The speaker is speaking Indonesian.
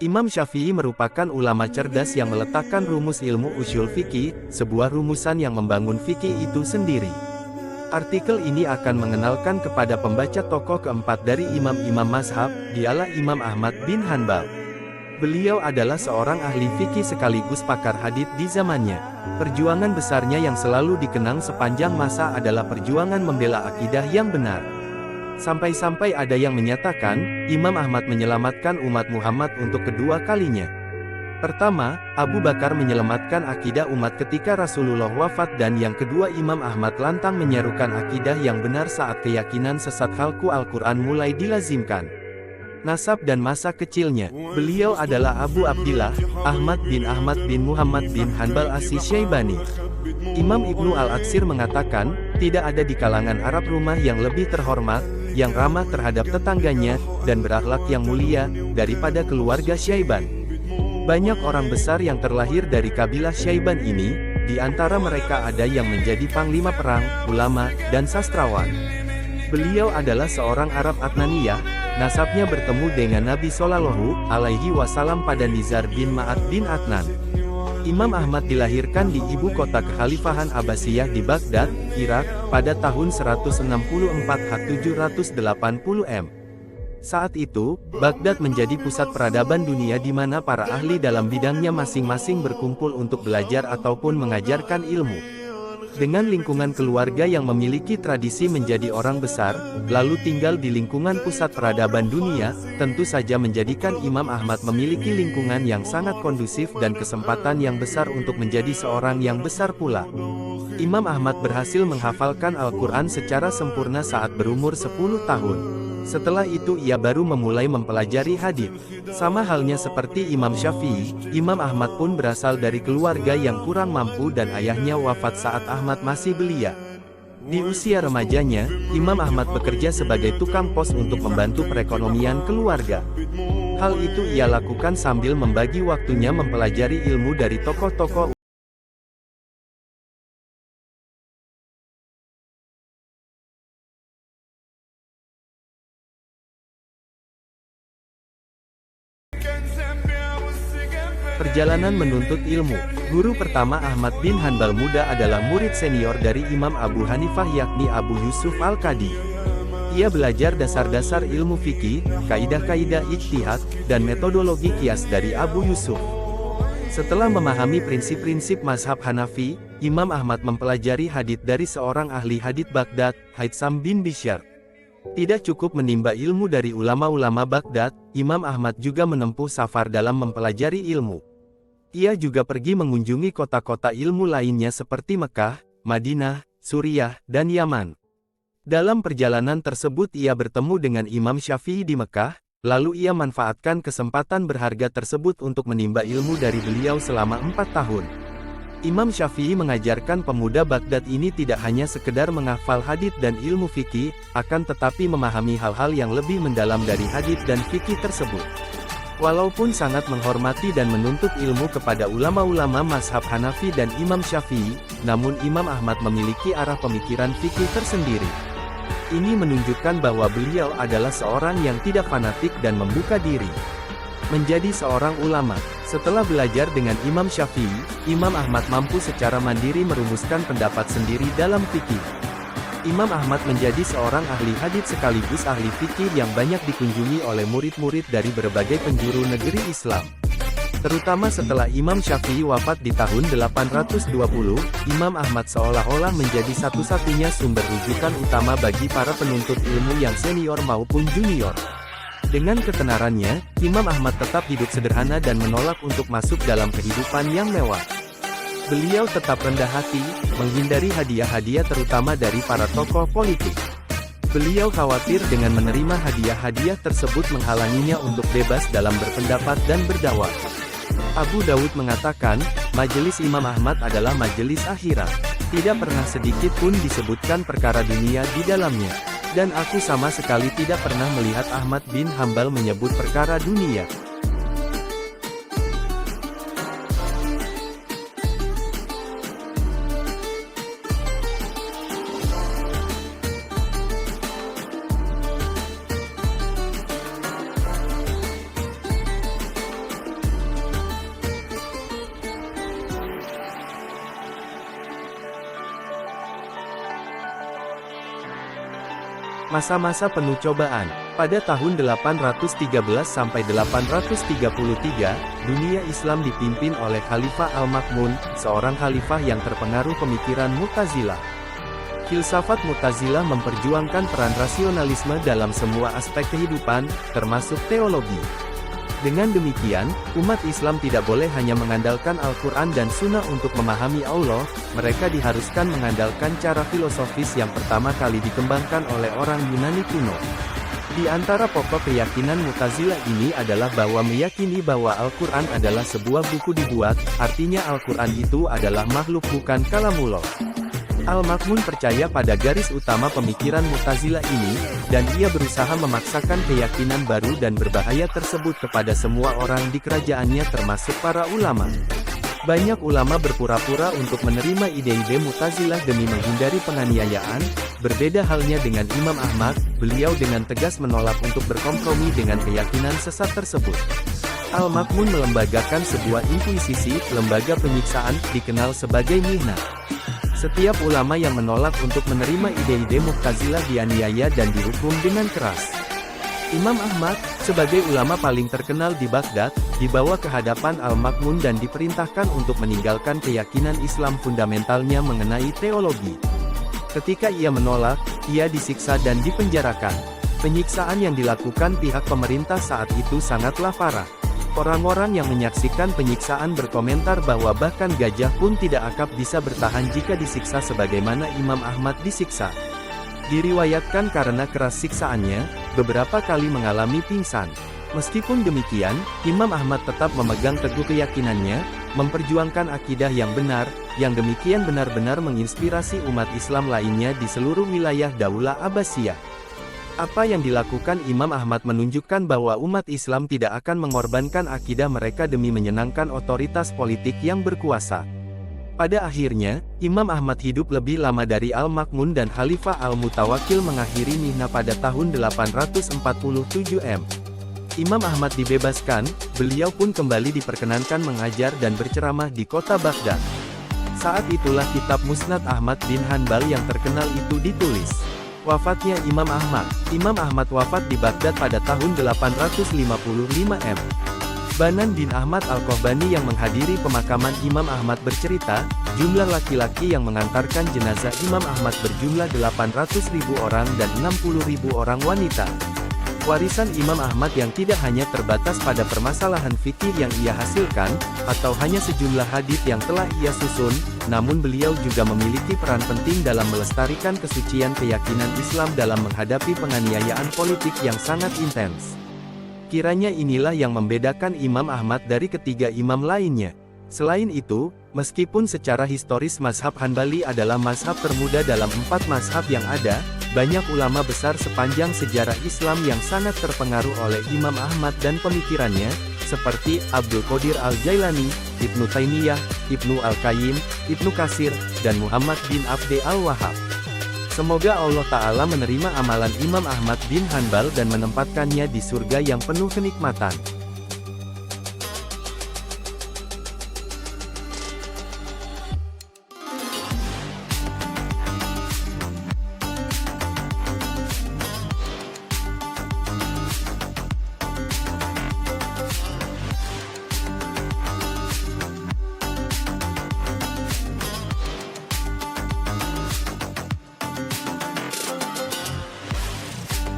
Imam Syafi'i merupakan ulama cerdas yang meletakkan rumus ilmu usyul fikih, sebuah rumusan yang membangun fikih itu sendiri. Artikel ini akan mengenalkan kepada pembaca tokoh keempat dari imam-imam mazhab, dialah Imam Ahmad bin Hanbal. Beliau adalah seorang ahli fikih sekaligus pakar hadits di zamannya. Perjuangan besarnya yang selalu dikenang sepanjang masa adalah perjuangan membela akidah yang benar. Sampai-sampai ada yang menyatakan, Imam Ahmad menyelamatkan umat Muhammad untuk kedua kalinya. Pertama, Abu Bakar menyelamatkan akidah umat ketika Rasulullah wafat, dan yang kedua Imam Ahmad lantang menyerukan akidah yang benar saat keyakinan sesat khalqu Al-Quran mulai dilazimkan. Nasab dan masa kecilnya, beliau adalah Abu Abdillah, Ahmad bin Muhammad bin Hanbal As-Syaibani. Imam Ibnu Al-Atsir mengatakan, tidak ada di kalangan Arab rumah yang lebih terhormat, yang ramah terhadap tetangganya, dan berakhlak yang mulia, daripada keluarga Syaiban. Banyak orang besar yang terlahir dari kabilah Syaiban ini, di antara mereka ada yang menjadi panglima perang, ulama, dan sastrawan. Beliau adalah seorang Arab Adnaniyah, nasabnya bertemu dengan Nabi Shallallahu Alaihi Wasallam pada Nizar bin Ma'ad bin Adnan. Imam Ahmad dilahirkan di ibu kota Kekhalifahan Abbasiyah di Baghdad, Irak, pada tahun 164 H780 m. Saat itu, Baghdad menjadi pusat peradaban dunia di mana para ahli dalam bidangnya masing-masing berkumpul untuk belajar ataupun mengajarkan ilmu. Dengan lingkungan keluarga yang memiliki tradisi menjadi orang besar, lalu tinggal di lingkungan pusat peradaban dunia, tentu saja menjadikan Imam Ahmad memiliki lingkungan yang sangat kondusif dan kesempatan yang besar untuk menjadi seorang yang besar pula. Imam Ahmad berhasil menghafalkan Al-Quran secara sempurna saat berumur 10 tahun. Setelah itu ia baru memulai mempelajari hadits. Sama halnya seperti Imam Syafi'i, Imam Ahmad pun berasal dari keluarga yang kurang mampu dan ayahnya wafat saat Ahmad masih belia. Di usia remajanya, Imam Ahmad bekerja sebagai tukang pos untuk membantu perekonomian keluarga. Hal itu ia lakukan sambil membagi waktunya mempelajari ilmu dari tokoh-tokoh. Perjalanan menuntut ilmu. Guru pertama Ahmad bin Hanbal muda adalah murid senior dari Imam Abu Hanifah yakni Abu Yusuf Al-Qadi. Ia belajar dasar-dasar ilmu fikih, kaidah-kaidah ijtihad, dan metodologi qiyas dari Abu Yusuf. Setelah memahami prinsip-prinsip mazhab Hanafi, Imam Ahmad mempelajari hadits dari seorang ahli hadits Baghdad, Haitsam bin Bishr. Tidak cukup menimba ilmu dari ulama-ulama Baghdad, Imam Ahmad juga menempuh safar dalam mempelajari ilmu. Ia juga pergi mengunjungi kota-kota ilmu lainnya seperti Mekah, Madinah, Suriah, dan Yaman. Dalam perjalanan tersebut ia bertemu dengan Imam Syafi'i di Mekah, lalu ia manfaatkan kesempatan berharga tersebut untuk menimba ilmu dari beliau selama 4 tahun. Imam Syafi'i mengajarkan pemuda Baghdad ini tidak hanya sekedar menghafal hadits dan ilmu fikih, akan tetapi memahami hal-hal yang lebih mendalam dari hadits dan fikih tersebut. Walaupun sangat menghormati dan menuntut ilmu kepada ulama-ulama mazhab Hanafi dan Imam Syafi'i, namun Imam Ahmad memiliki arah pemikiran fikih tersendiri. Ini menunjukkan bahwa beliau adalah seorang yang tidak fanatik dan membuka diri menjadi seorang ulama. Setelah belajar dengan Imam Syafi'i, Imam Ahmad mampu secara mandiri merumuskan pendapat sendiri dalam fikih. Imam Ahmad menjadi seorang ahli hadits sekaligus ahli fikih yang banyak dikunjungi oleh murid-murid dari berbagai penjuru negeri Islam. Terutama setelah Imam Syafi'i wafat di tahun 820, Imam Ahmad seolah-olah menjadi satu-satunya sumber rujukan utama bagi para penuntut ilmu yang senior maupun junior. Dengan ketenarannya, Imam Ahmad tetap hidup sederhana dan menolak untuk masuk dalam kehidupan yang mewah. Beliau tetap rendah hati, menghindari hadiah-hadiah terutama dari para tokoh politik. Beliau khawatir dengan menerima hadiah-hadiah tersebut menghalanginya untuk bebas dalam berpendapat dan berdakwah. Abu Dawud mengatakan, majelis Imam Ahmad adalah majelis akhirat. Tidak pernah sedikit pun disebutkan perkara dunia di dalamnya. Dan aku sama sekali tidak pernah melihat Ahmad bin Hanbal menyebut perkara dunia. Masa-masa penuh cobaan. Pada tahun 813 sampai 833, dunia Islam dipimpin oleh Khalifah Al-Ma'mun, seorang khalifah yang terpengaruh pemikiran Mu'tazilah. Filsafat Mu'tazilah memperjuangkan peran rasionalisme dalam semua aspek kehidupan, termasuk teologi. Dengan demikian, umat Islam tidak boleh hanya mengandalkan Al-Quran dan Sunnah untuk memahami Allah, mereka diharuskan mengandalkan cara filosofis yang pertama kali dikembangkan oleh orang Yunani kuno. Di antara pokok keyakinan Mu'tazilah ini adalah bahwa meyakini bahwa Al-Quran adalah sebuah buku dibuat, artinya Al-Quran itu adalah makhluk bukan kalamullah. Al-Ma'mun percaya pada garis utama pemikiran Mu'tazilah ini, dan ia berusaha memaksakan keyakinan baru dan berbahaya tersebut kepada semua orang di kerajaannya termasuk para ulama. Banyak ulama berpura-pura untuk menerima ide-ide Mu'tazilah demi menghindari penganiayaan, berbeda halnya dengan Imam Ahmad, beliau dengan tegas menolak untuk berkompromi dengan keyakinan sesat tersebut. Al-Ma'mun melembagakan sebuah inkuisisi, lembaga penyiksaan, dikenal sebagai Mihnah. Setiap ulama yang menolak untuk menerima ide-ide Mu'tazilah dianiaya dan dihukum dengan keras. Imam Ahmad, sebagai ulama paling terkenal di Baghdad, dibawa ke hadapan Al-Ma'mun dan diperintahkan untuk meninggalkan keyakinan Islam fundamentalnya mengenai teologi. Ketika ia menolak, ia disiksa dan dipenjarakan. Penyiksaan yang dilakukan pihak pemerintah saat itu sangatlah parah. Orang-orang yang menyaksikan penyiksaan berkomentar bahwa bahkan gajah pun tidak akan bisa bertahan jika disiksa sebagaimana Imam Ahmad disiksa. Diriwayatkan karena keras siksaannya, beberapa kali mengalami pingsan. Meskipun demikian, Imam Ahmad tetap memegang teguh keyakinannya, memperjuangkan akidah yang benar, yang demikian benar-benar menginspirasi umat Islam lainnya di seluruh wilayah Daulah Abbasiyah. Apa yang dilakukan Imam Ahmad menunjukkan bahwa umat Islam tidak akan mengorbankan akidah mereka demi menyenangkan otoritas politik yang berkuasa. Pada akhirnya, Imam Ahmad hidup lebih lama dari Al-Ma'mun dan Khalifah Al-Mutawakkil mengakhiri mihnah pada tahun 847 M. Imam Ahmad dibebaskan, beliau pun kembali diperkenankan mengajar dan berceramah di kota Baghdad. Saat itulah kitab Musnad Ahmad bin Hanbal yang terkenal itu ditulis. Wafatnya Imam Ahmad. Imam Ahmad wafat di Baghdad pada tahun 855 M. Banan bin Ahmad Al-Qohbani yang menghadiri pemakaman Imam Ahmad bercerita, jumlah laki-laki yang mengantarkan jenazah Imam Ahmad berjumlah 800.000 orang dan 60.000 orang wanita. Warisan Imam Ahmad yang tidak hanya terbatas pada permasalahan fikih yang ia hasilkan, atau hanya sejumlah hadits yang telah ia susun, namun beliau juga memiliki peran penting dalam melestarikan kesucian keyakinan Islam dalam menghadapi penganiayaan politik yang sangat intens. Kiranya inilah yang membedakan Imam Ahmad dari ketiga imam lainnya. Selain itu, meskipun secara historis mazhab Hanbali adalah mazhab termuda dalam 4 mazhab yang ada, banyak ulama besar sepanjang sejarah Islam yang sangat terpengaruh oleh Imam Ahmad dan pemikirannya, seperti Abdul Qadir Al-Jailani, Ibnu Taimiyah, Ibnu Al-Qayyim, Ibnu Katsir, dan Muhammad bin Abd al-Wahhab. Semoga Allah Ta'ala menerima amalan Imam Ahmad bin Hanbal dan menempatkannya di surga yang penuh kenikmatan.